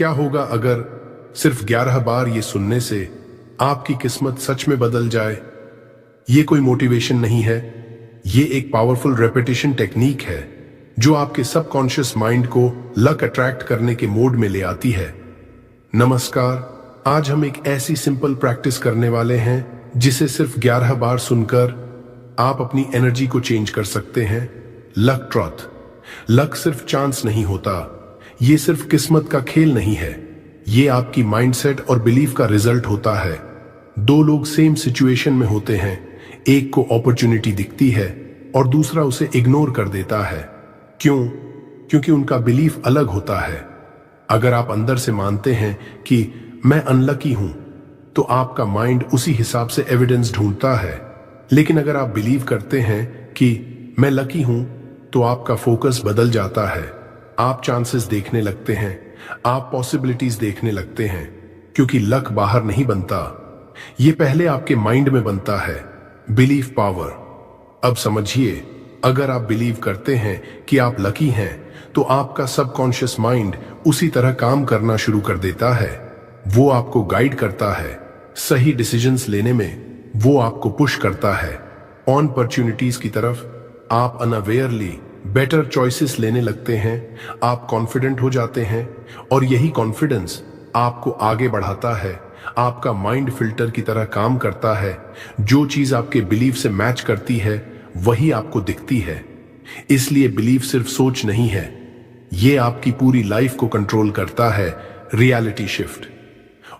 क्या होगा अगर सिर्फ 11 बार ये सुनने से आपकी किस्मत सच में बदल जाए? ये कोई मोटिवेशन नहीं है, ये एक पावरफुल रेपिटेशन टेक्निक है जो आपके सबकॉन्शियस माइंड को लक अट्रैक्ट करने के मोड में ले आती है। नमस्कार, आज हम एक ऐसी सिंपल प्रैक्टिस करने वाले हैं जिसे सिर्फ 11 बार सुनकर आप अपनी एनर्जी को चेंज कर सकते हैं। Luck troth. लक सिर्फ चांस नहीं होता, ये सिर्फ किस्मत का खेल नहीं है, ये आपकी माइंडसेट और बिलीफ का रिजल्ट होता है। दो लोग सेम सिचुएशन में होते हैं, एक को अपॉर्चुनिटी दिखती है और दूसरा उसे इग्नोर कर देता है। क्यों? क्योंकि उनका बिलीफ अलग होता है। अगर आप अंदर से मानते हैं कि मैं अनलकी हूं, तो आपका माइंड उसी हिसाब से एविडेंस ढूंढता है। लेकिन अगर आप बिलीव करते हैं कि मैं लकी हूं, तो आपका फोकस बदल जाता है। आप चांसेस देखने लगते हैं, आप पॉसिबिलिटीज देखने लगते हैं, क्योंकि लक बाहर नहीं बनता, ये पहले आपके माइंड में बनता है। Belief power. अब समझिए, अगर आप बिलीव करते हैं कि आप लकी हैं, तो आपका सबकॉन्शियस माइंड उसी तरह काम करना शुरू कर देता है। वो आपको गाइड करता है सही डिसीजंस लेने में, वो आपको पुश करता है ऑन अपॉर्चुनिटीज की तरफ। आप अनअवेयरली बेटर चॉइसेस लेने लगते हैं, आप कॉन्फिडेंट हो जाते हैं और यही कॉन्फिडेंस आपको आगे बढ़ाता है। आपका माइंड फिल्टर की तरह काम करता है, जो चीज आपके बिलीफ से मैच करती है वही आपको दिखती है। इसलिए बिलीफ सिर्फ सोच नहीं है, ये आपकी पूरी लाइफ को कंट्रोल करता है। Reality shift.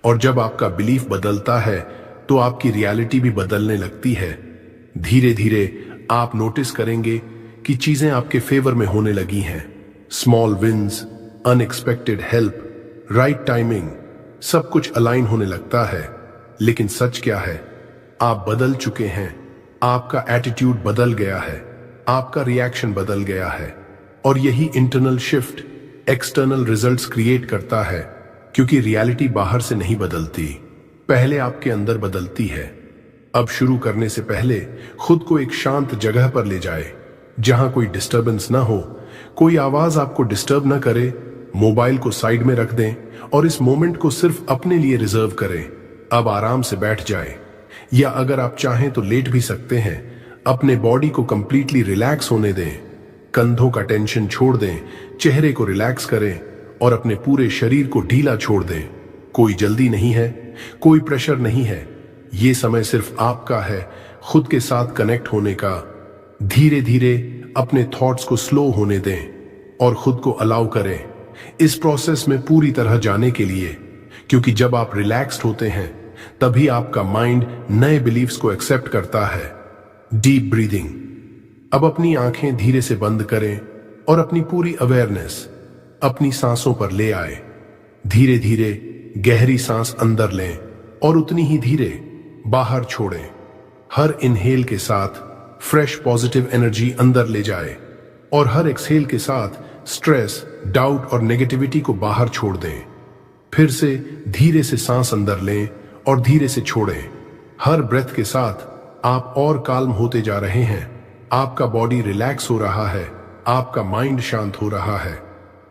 और जब आपका बिलीफ बदलता है तो आपकी रियलिटी भी बदलने लगती है। धीरे धीरे आप नोटिस करेंगे कि चीजें आपके फेवर में होने लगी हैं। Small wins, unexpected help, right timing, सब कुछ अलाइन होने लगता है। लेकिन सच क्या है? आप बदल चुके हैं, आपका एटीट्यूड बदल गया है, आपका रिएक्शन बदल गया है। और यही internal shift external results create करता है, क्योंकि रियलिटी बाहर से नहीं बदलती, पहले आपके अंदर बदलती है। अब शुरू करने से पहले खुद को एक शांत जगह पर ले जाए, जहां कोई डिस्टर्बेंस ना हो, कोई आवाज आपको डिस्टर्ब ना करे। मोबाइल को साइड में रख दें और इस मोमेंट को सिर्फ अपने लिए रिजर्व करें। अब आराम से बैठ जाए, या अगर आप चाहें तो लेट भी सकते हैं। अपने बॉडी को कंप्लीटली रिलैक्स होने दें, कंधों का टेंशन छोड़ दें, चेहरे को रिलैक्स करें और अपने पूरे शरीर को ढीला छोड़ दें। कोई जल्दी नहीं है, कोई प्रेशर नहीं है, ये समय सिर्फ आपका है खुद के साथ कनेक्ट होने का। धीरे धीरे अपने थॉट्स को स्लो होने दें और खुद को अलाउ करें इस प्रोसेस में पूरी तरह जाने के लिए, क्योंकि जब आप रिलैक्स्ड होते हैं तभी आपका माइंड नए बिलीफ्स को एक्सेप्ट करता है। Deep breathing. अब अपनी आंखें धीरे से बंद करें और अपनी पूरी अवेयरनेस अपनी सांसों पर ले आए। धीरे धीरे गहरी सांस अंदर लें और उतनी ही धीरे बाहर छोड़ें। हर इनहेल के साथ फ्रेश पॉजिटिव एनर्जी अंदर ले जाए और हर एक्सहेल के साथ स्ट्रेस, डाउट और नेगेटिविटी को बाहर छोड़ दें। फिर से धीरे से सांस अंदर लें और धीरे से छोड़ें। हर ब्रेथ के साथ आप और काल्म होते जा रहे हैं। आपका बॉडी रिलैक्स हो रहा है, आपका माइंड शांत हो रहा है,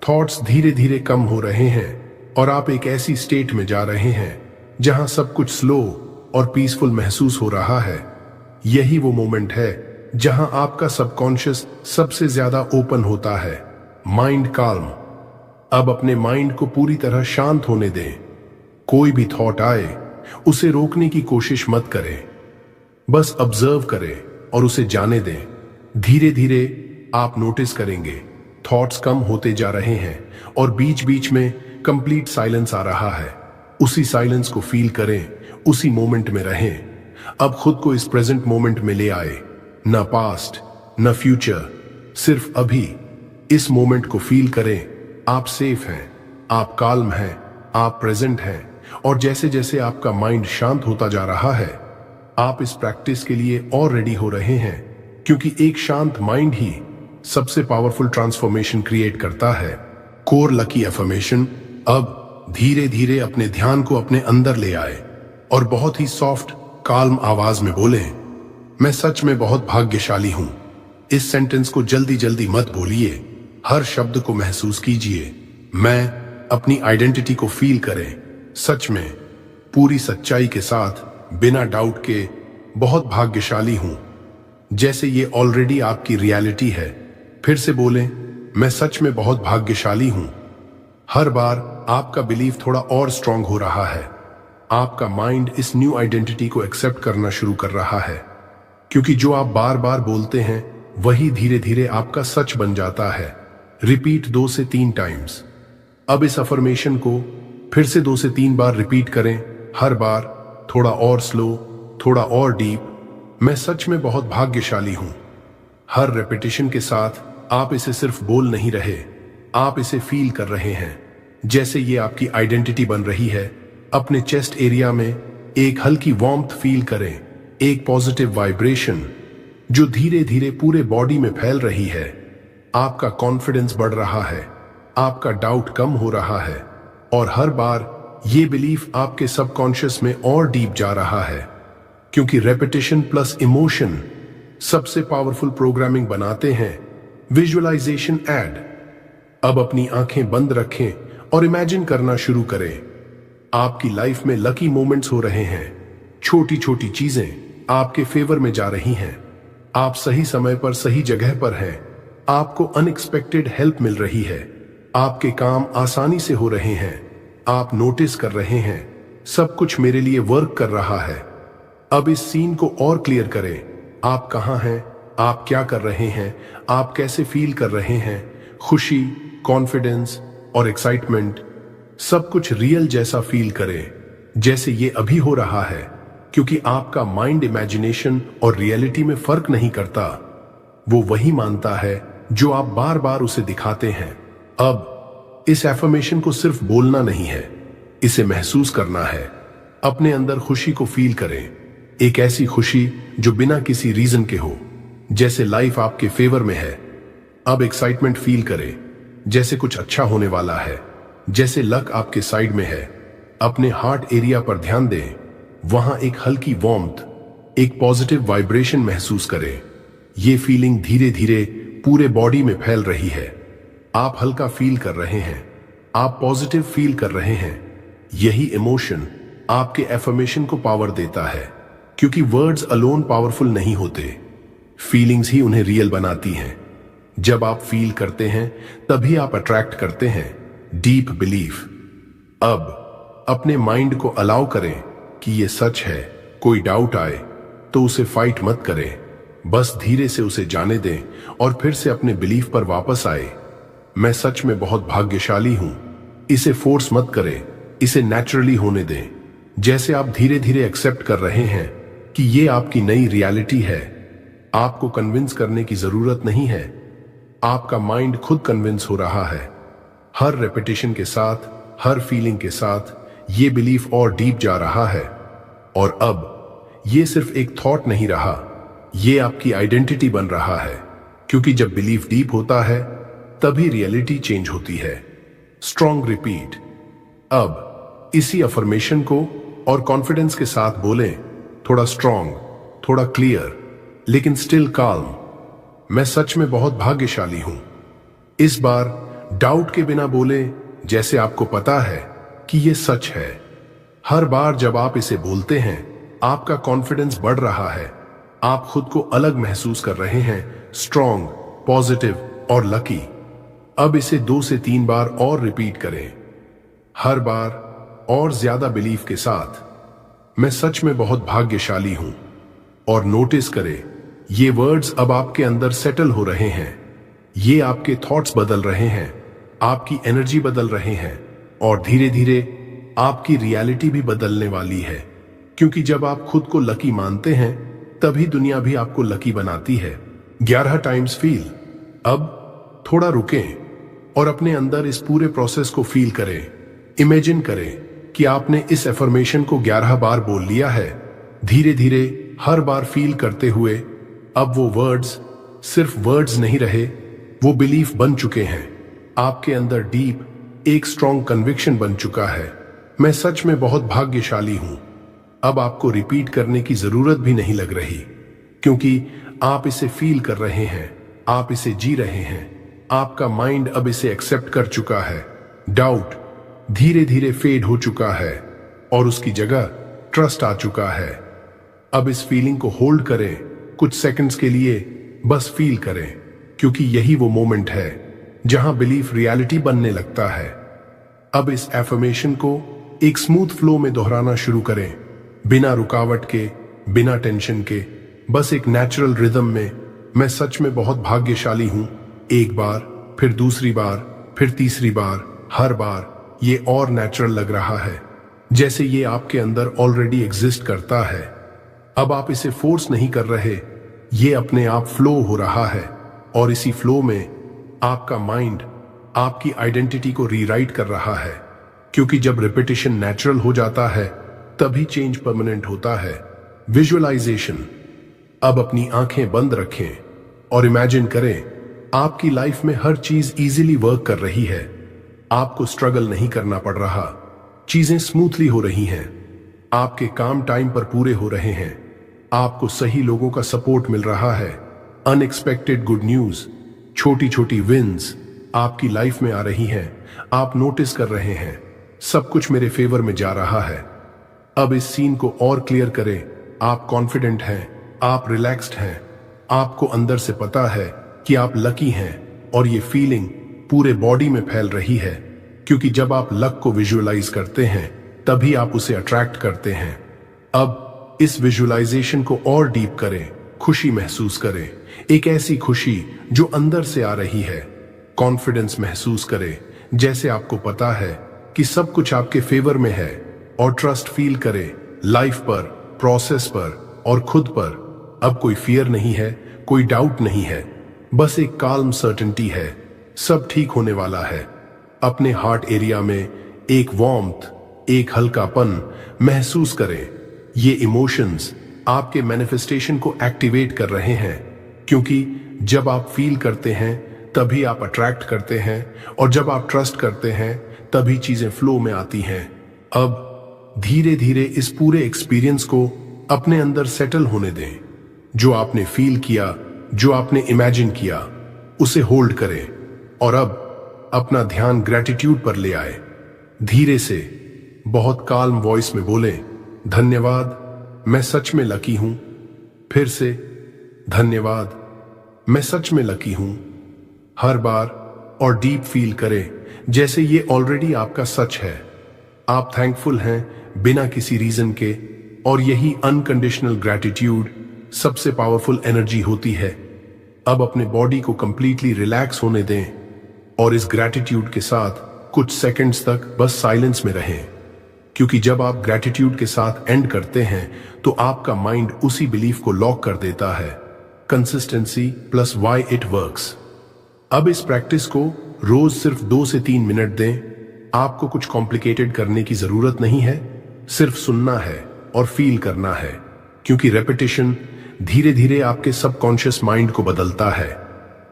थॉट्स धीरे धीरे कम हो रहे हैं और आप एक ऐसी स्टेट में जा रहे हैं जहां सब कुछ स्लो और पीसफुल महसूस हो रहा है। यही वो मोमेंट है जहां आपका सबकॉन्शियस सबसे ज्यादा ओपन होता है। Mind calm. अब अपने माइंड को पूरी तरह शांत होने दें। कोई भी थॉट आए उसे रोकने की कोशिश मत करें, बस ऑब्जर्व करें और उसे जाने दें। धीरे धीरे आप नोटिस करेंगे थॉट्स कम होते जा रहे हैं और बीच बीच में कंप्लीट साइलेंस आ रहा है। उसी साइलेंस को फील करें, उसी मोमेंट में रहें। अब खुद को इस प्रेजेंट मोमेंट में ले आए, न पास्ट न फ्यूचर, सिर्फ अभी। इस मोमेंट को फील करें। आप सेफ हैं, आप काल्म हैं, आप प्रेजेंट हैं। और जैसे जैसे आपका माइंड शांत होता जा रहा है, आप इस प्रैक्टिस के लिए और रेडी हो रहे हैं, क्योंकि एक शांत माइंड ही सबसे पावरफुल ट्रांसफॉर्मेशन क्रिएट करता है। Core lucky affirmation. अब धीरे धीरे अपने ध्यान को अपने अंदर ले आए और बहुत ही सॉफ्ट काल्म आवाज में बोलें, मैं सच में बहुत भाग्यशाली हूं। इस सेंटेंस को जल्दी जल्दी मत बोलिए, हर शब्द को महसूस कीजिए। मैं अपनी आइडेंटिटी को फील करें, सच में, पूरी सच्चाई के साथ, बिना डाउट के, बहुत भाग्यशाली हूं, जैसे ये ऑलरेडी आपकी रियलिटी है। फिर से बोलें, मैं सच में बहुत भाग्यशाली हूं। हर बार आपका बिलीफ थोड़ा और स्ट्रांग हो रहा है। आपका माइंड इस न्यू आइडेंटिटी को एक्सेप्ट करना शुरू कर रहा है, क्योंकि जो आप बार बार बोलते हैं वही धीरे धीरे आपका सच बन जाता है। रिपीट 2 से 3 टाइम्स। अब इस अफर्मेशन को फिर से 2 से 3 बार रिपीट करें, हर बार थोड़ा और स्लो, थोड़ा और डीप। मैं सच में बहुत भाग्यशाली हूं। हर रेपिटेशन के साथ आप इसे सिर्फ बोल नहीं रहे, आप इसे फील कर रहे हैं, जैसे ये आपकी आइडेंटिटी बन रही है। अपने चेस्ट एरिया में एक हल्की वार्मथ फील करें, एक पॉजिटिव वाइब्रेशन जो धीरे धीरे पूरे बॉडी में फैल रही है। आपका कॉन्फिडेंस बढ़ रहा है, आपका डाउट कम हो रहा है, और हर बार ये बिलीफ आपके सबकॉन्शियस में और डीप जा रहा है, क्योंकि रेपिटेशन प्लस इमोशन सबसे पावरफुल प्रोग्रामिंग बनाते हैं। Visualization add. अब अपनी आंखें बंद रखें और इमेजिन करना शुरू करें। आपकी लाइफ में लकी मोमेंट्स हो रहे हैं, छोटी छोटी चीजें आपके फेवर में जा रही हैं, आप सही समय पर सही जगह पर हैं, आपको अनएक्सपेक्टेड हेल्प मिल रही है, आपके काम आसानी से हो रहे हैं, आप नोटिस कर रहे हैं, सब कुछ मेरे लिए वर्क कर रहा है। अब इस सीन को और क्लियर करें। आप कहां हैं, आप क्या कर रहे हैं, आप कैसे फील कर रहे हैं। खुशी, कॉन्फिडेंस और एक्साइटमेंट, सब कुछ रियल जैसा फील करें, जैसे ये अभी हो रहा है, क्योंकि आपका माइंड इमेजिनेशन और रियलिटी में फर्क नहीं करता। वो वही मानता है जो आप बार बार उसे दिखाते हैं। अब इस एफर्मेशन को सिर्फ बोलना नहीं है, इसे महसूस करना है। अपने अंदर खुशी को फील करें, एक ऐसी खुशी जो बिना किसी रीजन के हो, जैसे लाइफ आपके फेवर में है। अब एक्साइटमेंट फील करें, जैसे कुछ अच्छा होने वाला है, जैसे लक आपके साइड में है। अपने हार्ट एरिया पर ध्यान दें, वहां एक हल्की वार्मथ, एक पॉजिटिव वाइब्रेशन महसूस करें। ये फीलिंग धीरे धीरे पूरे बॉडी में फैल रही है। आप हल्का फील कर रहे हैं, आप पॉजिटिव फील कर रहे हैं। यही इमोशन आपके एफर्मेशन को पावर देता है, क्योंकि वर्ड्स अलोन पावरफुल नहीं होते, फीलिंग्स ही उन्हें रियल बनाती हैं। जब आप फील करते हैं तभी आप अट्रैक्ट करते हैं डीप बिलीफ। अब अपने माइंड को अलाउ करें कि ये सच है। कोई डाउट आए तो उसे फाइट मत करें, बस धीरे से उसे जाने दें और फिर से अपने बिलीफ पर वापस आए। मैं सच में बहुत भाग्यशाली हूं। इसे फोर्स मत करें, इसे नेचुरली होने दें, जैसे आप धीरे धीरे एक्सेप्ट कर रहे हैं कि ये आपकी नई रियलिटी है। आपको कन्विंस करने की जरूरत नहीं है, आपका माइंड खुद कन्विंस हो रहा है। हर रेपिटेशन के साथ, हर फीलिंग के साथ ये बिलीफ और डीप जा रहा है। और अब ये सिर्फ एक थॉट नहीं रहा, ये आपकी आइडेंटिटी बन रहा है, क्योंकि जब बिलीफ डीप होता है तभी रियलिटी चेंज होती है। Strong repeat. अब इसी अफर्मेशन को और कॉन्फिडेंस के साथ बोलें, थोड़ा स्ट्रॉन्ग, थोड़ा क्लियर, लेकिन स्टिल काल्म। मैं सच में बहुत भाग्यशाली हूं। इस बार डाउट के बिना बोले, जैसे आपको पता है कि यह सच है। हर बार जब आप इसे बोलते हैं, आपका कॉन्फिडेंस बढ़ रहा है, आप खुद को अलग महसूस कर रहे हैं, स्ट्रॉन्ग, पॉजिटिव और लकी। अब इसे 2 से 3 बार और रिपीट करें, हर बार और ज्यादा बिलीफ के साथ। मैं सच में बहुत भाग्यशाली हूं। और नोटिस करें, ये वर्ड्स अब आपके अंदर सेटल हो रहे हैं। ये आपके थॉट्स बदल रहे हैं, आपकी एनर्जी बदल रहे हैं, और धीरे धीरे आपकी रियलिटी भी बदलने वाली है। क्योंकि जब आप खुद को लकी मानते हैं तभी दुनिया भी आपको लकी बनाती है। 11 टाइम्स फील। अब थोड़ा रुकें और अपने अंदर इस पूरे प्रोसेस को फील करें। इमेजिन करें कि आपने इस एफर्मेशन को 11 बार बोल लिया है। धीरे धीरे हर बार फील करते हुए अब वो वर्ड्स सिर्फ वर्ड्स नहीं रहे, वो बिलीफ बन चुके हैं। आपके अंदर डीप एक स्ट्रॉन्ग कन्विक्शन बन चुका है। मैं सच में बहुत भाग्यशाली हूं। अब आपको रिपीट करने की जरूरत भी नहीं लग रही, क्योंकि आप इसे फील कर रहे हैं, आप इसे जी रहे हैं। आपका माइंड अब इसे एक्सेप्ट कर चुका है। डाउट, धीरे धीरे फेड हो चुका है और उसकी जगह ट्रस्ट आ चुका है। अब इस फीलिंग को होल्ड करें कुछ सेकंड्स के लिए, बस फील करें, क्योंकि यही वो मोमेंट है जहां बिलीफ रियलिटी बनने लगता है। अब इस एफर्मेशन को एक स्मूथ फ्लो में दोहराना शुरू करें, बिना रुकावट के, बिना टेंशन के, बस एक नेचुरल रिदम में। मैं सच में बहुत भाग्यशाली हूं। एक बार, फिर दूसरी बार, फिर तीसरी बार, हर बार ये और नेचुरल लग रहा है, जैसे ये आपके अंदर ऑलरेडी एग्जिस्ट करता है। अब आप इसे फोर्स नहीं कर रहे, ये अपने आप फ्लो हो रहा है। और इसी फ्लो में आपका माइंड आपकी आइडेंटिटी को रीराइट कर रहा है, क्योंकि जब रिपीटिशन नेचुरल हो जाता है तभी चेंज परमानेंट होता है। विजुअलाइजेशन। अब अपनी आंखें बंद रखें और इमेजिन करें आपकी लाइफ में हर चीज इजीली वर्क कर रही है। आपको स्ट्रगल नहीं करना पड़ रहा, चीजें स्मूथली हो रही हैं, आपके काम टाइम पर पूरे हो रहे हैं, आपको सही लोगों का सपोर्ट मिल रहा है, अनएक्सपेक्टेड गुड न्यूज, छोटी छोटी विन्स आपकी लाइफ में आ रही हैं, आप नोटिस कर रहे हैं सब कुछ मेरे फेवर में जा रहा है। अब इस सीन को और क्लियर करें। आप कॉन्फिडेंट हैं, आप रिलैक्स्ड हैं, आपको अंदर से पता है कि आप लकी हैं, और ये फीलिंग पूरे बॉडी में फैल रही है, क्योंकि जब आप लक को विजुअलाइज करते हैं तभी आप उसे अट्रैक्ट करते हैं। अब इस विजुअलाइजेशन को और डीप करें, खुशी महसूस करें, एक ऐसी खुशी जो अंदर से आ रही है। कॉन्फिडेंस महसूस करें, जैसे आपको पता है कि सब कुछ आपके फेवर में है, और ट्रस्ट फील करें लाइफ पर, प्रोसेस पर और खुद पर। अब कोई फियर नहीं है, कोई डाउट नहीं है, बस एक काल्म सर्टेनिटी है, सब ठीक होने वाला है। अपने हार्ट एरिया में एक वार्मथ, एक हल्कापन महसूस करें। ये इमोशंस आपके मैनिफेस्टेशन को एक्टिवेट कर रहे हैं, क्योंकि जब आप फील करते हैं तभी आप अट्रैक्ट करते हैं, और जब आप ट्रस्ट करते हैं तभी चीजें फ्लो में आती हैं। अब धीरे धीरे इस पूरे एक्सपीरियंस को अपने अंदर सेटल होने दें। जो आपने फील किया, जो आपने इमेजिन किया, उसे होल्ड करें, और अब अपना ध्यान ग्रैटिट्यूड पर ले आए। धीरे से, बहुत काल्म वॉइस में बोलें, धन्यवाद, मैं सच में लकी हूं। फिर से, धन्यवाद, मैं सच में लकी हूं। हर बार, और डीप फील करें जैसे ये ऑलरेडी आपका सच है। आप थैंकफुल हैं बिना किसी रीजन के, और यही अनकंडीशनल ग्रैटिट्यूड सबसे पावरफुल एनर्जी होती है। अब अपने बॉडी को कंप्लीटली रिलैक्स होने दें, और इस ग्रैटिट्यूड के साथ कुछ सेकंड्स तक बस साइलेंस में रहें, क्योंकि जब आप ग्रैटिट्यूड के साथ एंड करते हैं तो आपका माइंड उसी बिलीफ को लॉक कर देता है, consistency plus why it works. अब इस प्रैक्टिस को रोज सिर्फ 2 से 3 मिनट दें। आपको कुछ कॉम्प्लिकेटेड करने की जरूरत नहीं है, सिर्फ सुनना है और फील करना है, क्योंकि रेपिटेशन धीरे धीरे आपके सबकॉन्शियस माइंड को बदलता है।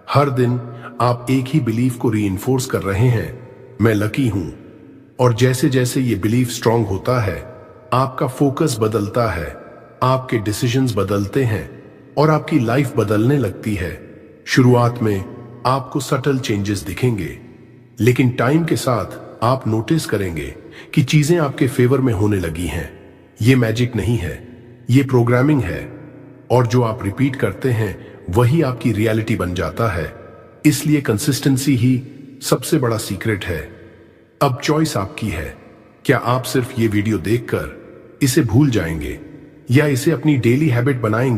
हर दिन आप एक ही बिलीफ को रीइंफोर्स कर रहे हैं, मैं लकी हूं, और जैसे जैसे ये बिलीफ स्ट्रांग होता है आपका फोकस बदलता है, आपके डिसीजंस बदलते हैं, और आपकी लाइफ बदलने लगती है। शुरुआत में आपको सटल चेंजेस दिखेंगे, लेकिन टाइम के साथ आप नोटिस करेंगे कि चीजें आपके फेवर में होने लगी हैं। ये मैजिक नहीं है, ये प्रोग्रामिंग है, और जो आप रिपीट करते हैं वही आपकी रियलिटी बन जाता है। इसलिए कंसिस्टेंसी ही सबसे बड़ा सीक्रेट है। अब चॉइस आपकी है, क्या आप सिर्फ ये वीडियो देखकर इसे भूल जाएंगे, या इसे अपनी डेली हैबिट बनाएंगे।